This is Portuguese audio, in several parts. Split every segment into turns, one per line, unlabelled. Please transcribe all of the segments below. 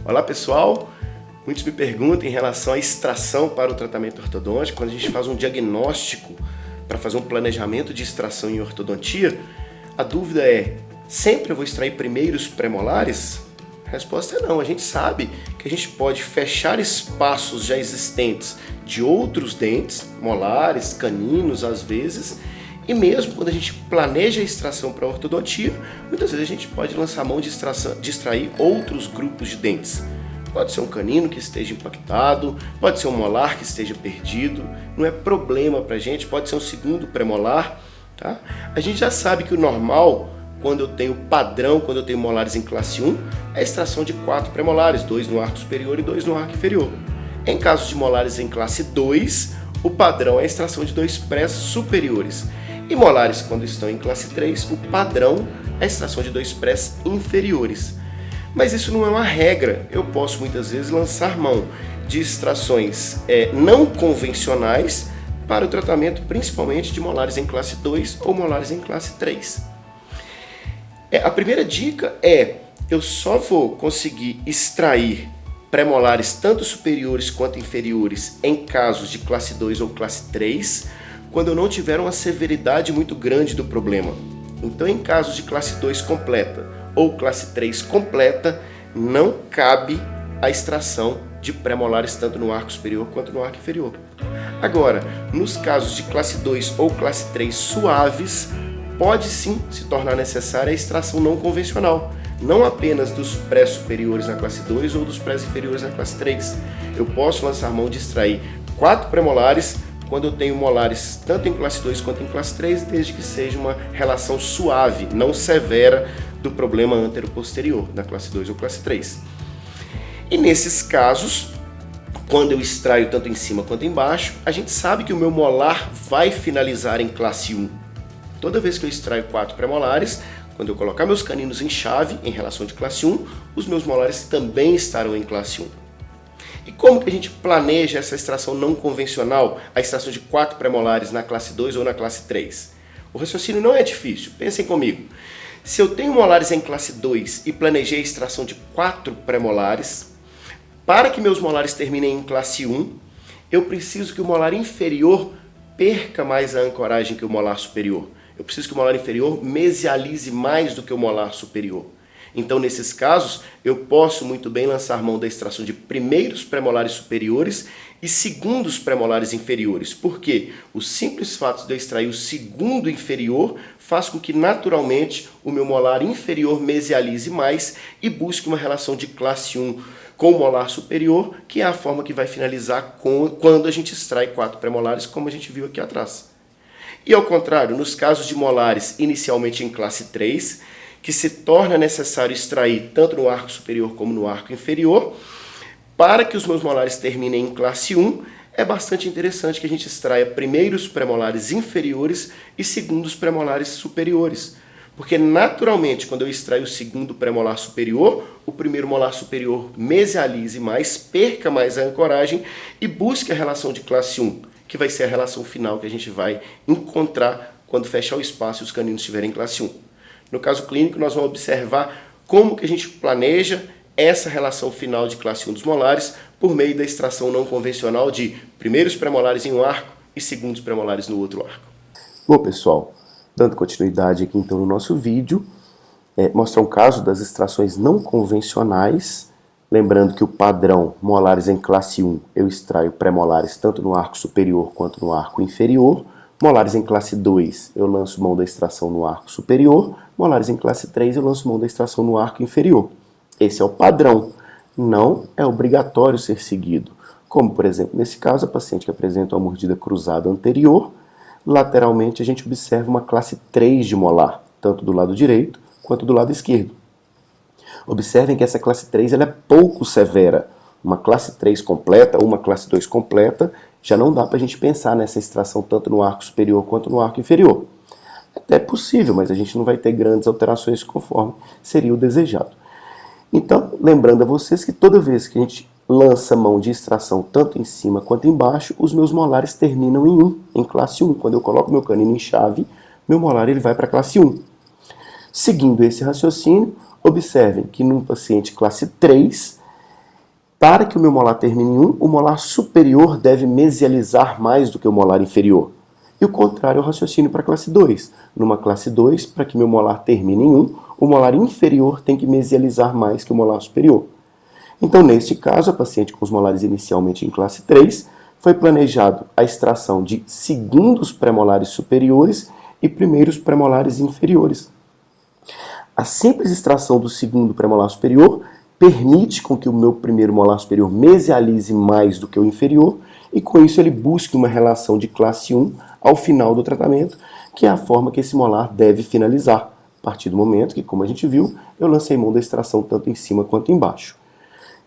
Olá pessoal, muitos me perguntam em relação à extração para o tratamento ortodôntico. Quando a gente faz um diagnóstico para fazer um planejamento de extração em ortodontia, a dúvida é, sempre eu vou extrair primeiro os premolares? A resposta é não, a gente sabe que a gente pode fechar espaços já existentes de outros dentes, molares, caninos às vezes, e mesmo quando a gente planeja a extração para a ortodontia, muitas vezes a gente pode lançar mão de extrair outros grupos de dentes. Pode ser um canino que esteja impactado, pode ser um molar que esteja perdido, não é problema para a gente, pode ser um segundo premolar. Tá? A gente já sabe que o normal, quando eu tenho padrão, quando eu tenho molares em classe 1, é a extração de 4 premolares, 2 no arco superior e 2 no arco inferior. Em casos de molares em classe 2, o padrão é a extração de 2 prés superiores. E molares, quando estão em classe 3, o padrão é a extração de 2 prés inferiores. Mas isso não é uma regra. Eu posso muitas vezes lançar mão de extrações não convencionais para o tratamento principalmente de molares em classe 2 ou molares em classe 3. A primeira dica é, eu só vou conseguir extrair premolares tanto superiores quanto inferiores em casos de classe 2 ou classe 3, quando eu não tiver uma severidade muito grande do problema. Então, em casos de classe 2 completa ou classe 3 completa, não cabe a extração de premolares tanto no arco superior quanto no arco inferior. Agora, nos casos de classe 2 ou classe 3 suaves, pode sim se tornar necessária a extração não convencional, não apenas dos prés superiores na classe 2 ou dos prés inferiores na classe 3. Eu posso lançar mão de extrair 4 premolares quando eu tenho molares tanto em classe 2 quanto em classe 3, desde que seja uma relação suave, não severa, do problema antero-posterior, da classe 2 ou classe 3. E nesses casos, quando eu extraio tanto em cima quanto embaixo, a gente sabe que o meu molar vai finalizar em classe 1. Toda vez que eu extraio 4 premolares, quando eu colocar meus caninos em chave, em relação de classe 1, os meus molares também estarão em classe 1. E como que a gente planeja essa extração não convencional, a extração de 4 premolares na classe 2 ou na classe 3? O raciocínio não é difícil, pensem comigo. Se eu tenho molares em classe 2 e planejei a extração de 4 premolares, para que meus molares terminem em classe 1, eu preciso que o molar inferior perca mais a ancoragem que o molar superior. Eu preciso que o molar inferior mesialize mais do que o molar superior. Então, nesses casos, eu posso muito bem lançar mão da extração de primeiros premolares superiores e segundos premolares inferiores. Por quê? O simples fato de eu extrair o segundo inferior faz com que, naturalmente, o meu molar inferior mesialize mais e busque uma relação de classe 1 com o molar superior, que é a forma que vai finalizar quando a gente extrai 4 premolares, como a gente viu aqui atrás. E ao contrário, nos casos de molares inicialmente em classe 3, que se torna necessário extrair tanto no arco superior como no arco inferior, para que os meus molares terminem em classe 1, é bastante interessante que a gente extraia primeiro os premolares inferiores e segundo os premolares superiores. Porque naturalmente, quando eu extraio o segundo premolar superior, o primeiro molar superior mesialize mais, perca mais a ancoragem e busque a relação de classe 1, que vai ser a relação final que a gente vai encontrar quando fechar o espaço e os caninos estiverem em classe 1. No caso clínico, nós vamos observar como que a gente planeja essa relação final de classe 1 dos molares por meio da extração não convencional de primeiros premolares em um arco e segundos premolares no outro arco. Bom, pessoal, dando continuidade aqui então no nosso vídeo, mostrar um caso das extrações não convencionais. Lembrando que o padrão molares em classe 1, eu extraio premolares tanto no arco superior quanto no arco inferior. Molares em classe 2, eu lanço mão da extração no arco superior. Molares em classe 3, eu lanço mão da extração no arco inferior. Esse é o padrão. Não é obrigatório ser seguido. Como, por exemplo, nesse caso, a paciente que apresenta uma mordida cruzada anterior, lateralmente a gente observa uma classe 3 de molar, tanto do lado direito quanto do lado esquerdo. Observem que essa classe 3 ela é pouco severa. Uma classe 3 completa ou uma classe 2 completa, já não dá para a gente pensar nessa extração tanto no arco superior quanto no arco inferior. Até é possível, mas a gente não vai ter grandes alterações conforme seria o desejado. Então, lembrando a vocês que toda vez que a gente lança mão de extração tanto em cima quanto embaixo, os meus molares terminam em 1, em classe 1. Quando eu coloco meu canino em chave, meu molar ele vai para a classe 1. Seguindo esse raciocínio, observem que num paciente classe 3, Para que o meu molar termine em 1, o molar superior deve mesializar mais do que o molar inferior. E o contrário é o raciocínio para a classe 2. Numa classe 2, para que meu molar termine em 1, o molar inferior tem que mesializar mais que o molar superior. Então, neste caso, a paciente com os molares inicialmente em classe 3, foi planejado a extração de segundos premolares superiores e primeiros premolares inferiores. A simples extração do segundo premolar superior permite com que o meu primeiro molar superior mesialize mais do que o inferior e com isso ele busque uma relação de classe 1 ao final do tratamento, que é a forma que esse molar deve finalizar, a partir do momento que, como a gente viu, eu lancei mão da extração tanto em cima quanto embaixo.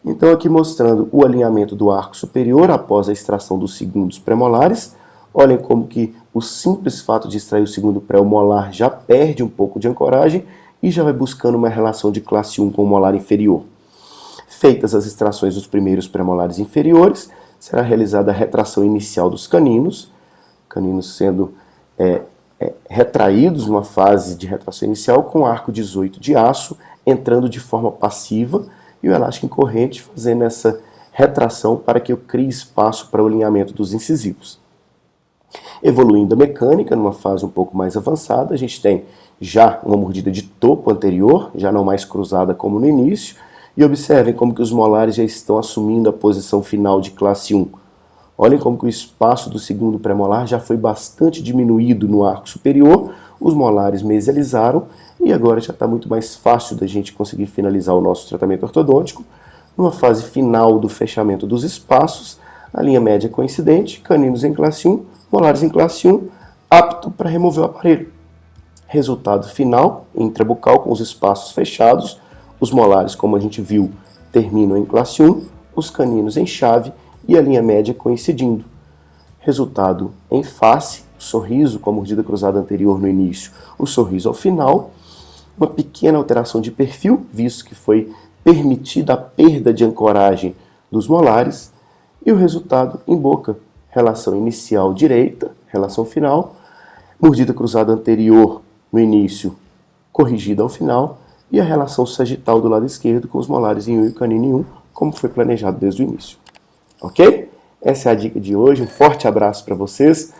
Então aqui mostrando o alinhamento do arco superior após a extração dos segundos premolares. Olhem como que o simples fato de extrair o segundo pré-molar já perde um pouco de ancoragem e já vai buscando uma relação de classe 1 com o molar inferior. Feitas as extrações dos primeiros premolares inferiores, será realizada a retração inicial dos caninos sendo retraídos numa fase de retração inicial com arco 18 de aço, entrando de forma passiva e o elástico em corrente fazendo essa retração para que eu crie espaço para o alinhamento dos incisivos. Evoluindo a mecânica, numa fase um pouco mais avançada, a gente tem já uma mordida de topo anterior, já não mais cruzada como no início, e observem como que os molares já estão assumindo a posição final de classe 1. Olhem como que o espaço do segundo premolar já foi bastante diminuído no arco superior, os molares mesializaram e agora já está muito mais fácil da gente conseguir finalizar o nosso tratamento ortodôntico. Numa fase final do fechamento dos espaços, a linha média coincidente, caninos em classe 1, molares em classe 1, apto para remover o aparelho. Resultado final, intrabucal com os espaços fechados, os molares, como a gente viu, terminam em classe 1, os caninos em chave e a linha média coincidindo. Resultado em face, sorriso com a mordida cruzada anterior no início, o sorriso ao final, uma pequena alteração de perfil, visto que foi permitida a perda de ancoragem dos molares, e o resultado em boca, relação inicial direita, relação final, mordida cruzada anterior no início, corrigida ao final, e a relação sagital do lado esquerdo com os molares em 1 e o canino em 1, como foi planejado desde o início. Ok? Essa é a dica de hoje, um forte abraço para vocês,